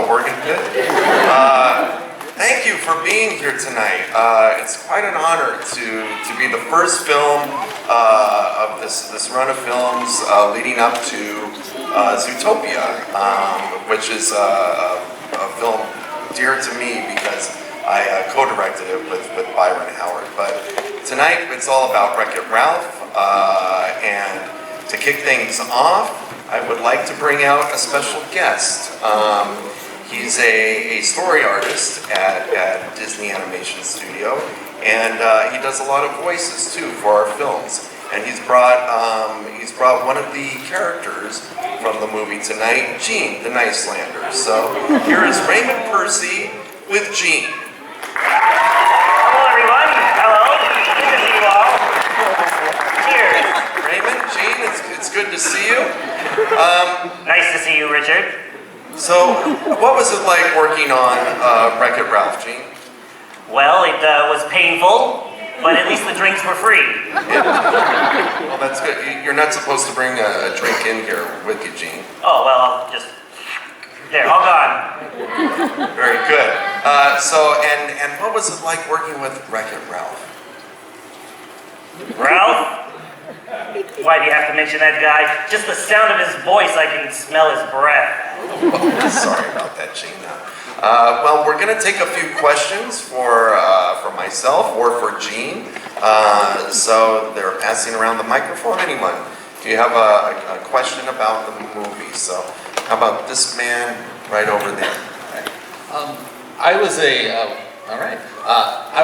organ pit. Thank you for being here tonight. It's quite an honor to be the first film of this run of films leading up to Zootopia, which is a film dear to me because I co-directed it with Byron Howard. But tonight it's all about Wreck-It Ralph, and to kick things off, I would like to bring out a special guest. He's a story artist at Disney Animation Studio, and he does a lot of voices too for our films. And he's brought one of the characters from the movie tonight, Gene, the Nicelander. So here is Raymond Percy with Gene. Hello everyone. Hello. Good to see you all. Cheers. Raymond, Gene, it's good to see you. Nice to see you, Richard. So, what was it like working on Wreck-It Ralph, Gene? Well, it was painful, but at least the drinks were free. Yeah. Well, that's good. You're not supposed to bring a drink in here with you, Gene. Oh, well, I'll just... There, all gone. Very good. And what was it like working with Wreck-It Ralph? Ralph? Why do you have to mention that guy? Just the sound of his voice, I can smell his breath. Sorry about that, Gene. Well, we're going to take a few questions for myself or for Gene. So they're passing around the microphone. Anyone? Do you have a question about the movie? So how about this man right over there? I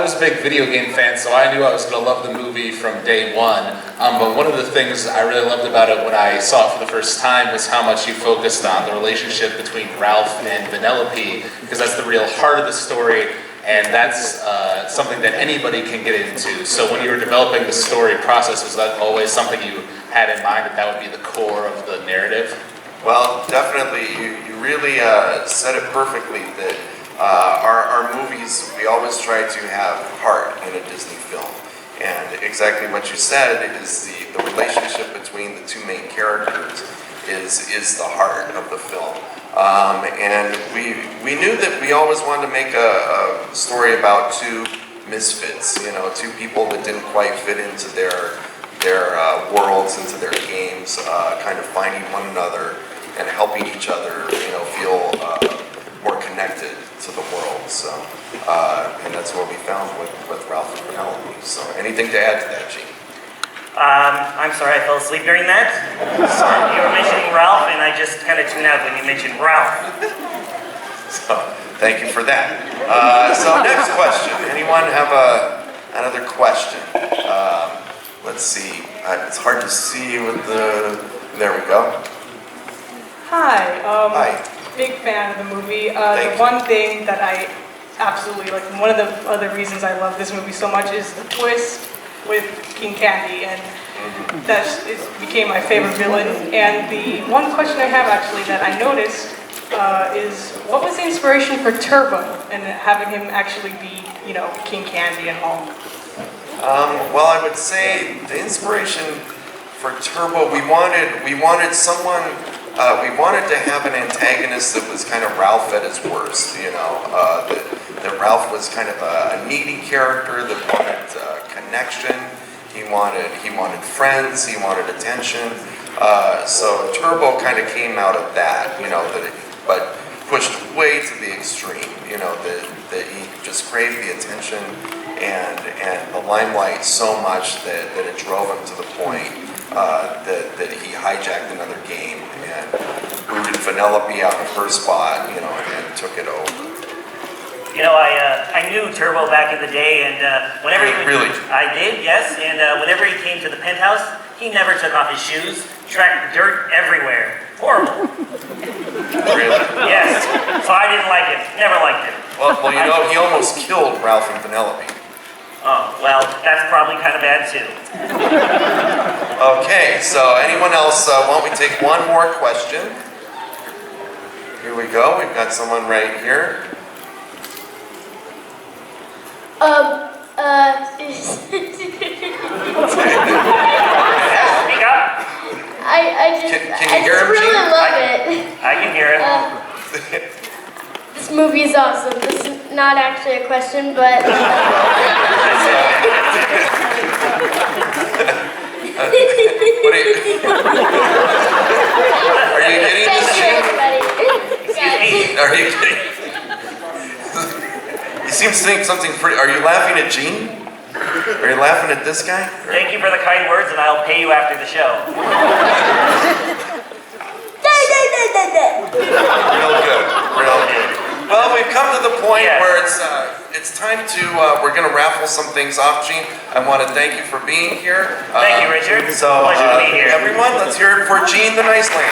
was a big video game fan, so I knew I was going to love the movie from day one. But one of the things I really loved about it when I saw it for the first time was how much you focused on the relationship between Ralph and Penelope, because that's the real heart of the story, and that's something that anybody can get into. So when you were developing the story process, was that always something you had in mind, that would be the core of the narrative? Well, definitely. You really said it perfectly that our movies, we always try to have heart in a Disney film. And exactly what you said is the relationship between the two main characters is the heart of the film. And we knew that we always wanted to make a story about two misfits, two people that didn't quite fit into their worlds, into their games, kind of finding one another and helping each other, feel more connected to the world. So, and that's what we found with Ralph and Penelope. So, anything to add to that, Gene? I'm sorry I fell asleep during that. Sorry. You were mentioning Ralph, and I just kind of tuned out when you mentioned Ralph. So, thank you for that. So, next question. Anyone have another question? Let's see. It's hard to see with the. There we go. Hi. Hi. Big fan of the movie. Thank The you. one thing that I absolutely like, one of the other reasons I love this movie so much is the twist with King Candy, and that became my favorite villain. And the one question I have actually that I noticed is, what was the inspiration for Turbo and having him actually be, King Candy and all? Well, I would say the inspiration for Turbo, we wanted someone. We wanted to have an antagonist that was kind of Ralph at his worst, that Ralph was kind of a needy character that wanted connection. He wanted friends. He wanted attention. So Turbo kind of came out of that, but pushed way to the extreme, that he just craved the attention and the limelight so much that it drove him to the point that he hijacked another game and booted Penelope out of her spot, and took it over. I knew Turbo back in the day, and whenever he Really? I did, yes, and whenever he came to the penthouse, he never took off his shoes, tracked dirt everywhere. Horrible. Really? Yes, so I didn't like him, never liked him. Well, he almost killed Ralph and Penelope. Oh, well, that's probably kind of bad too. Okay, so anyone else, why don't we take one more question? Here we go, we've got someone right here. Speak up. I just Can you hear him, really Gene? love it. I can hear it. movie is awesome. This is not actually a question, but What are you? Are you getting thank this, you, Gene? everybody. Yeah. Are you kidding? You seem to think something pretty. Are you laughing at Gene? Are you laughing at this guy? Thank you for the kind words, and I'll pay you after the show. Real good, real good. Well, we've come to the point Yes. where it's time to we're gonna raffle some things off, Gene. I want to thank you for being here. Thank you, Richard. So, Pleasure to be here. everyone, let's hear it for Gene the Nice Land.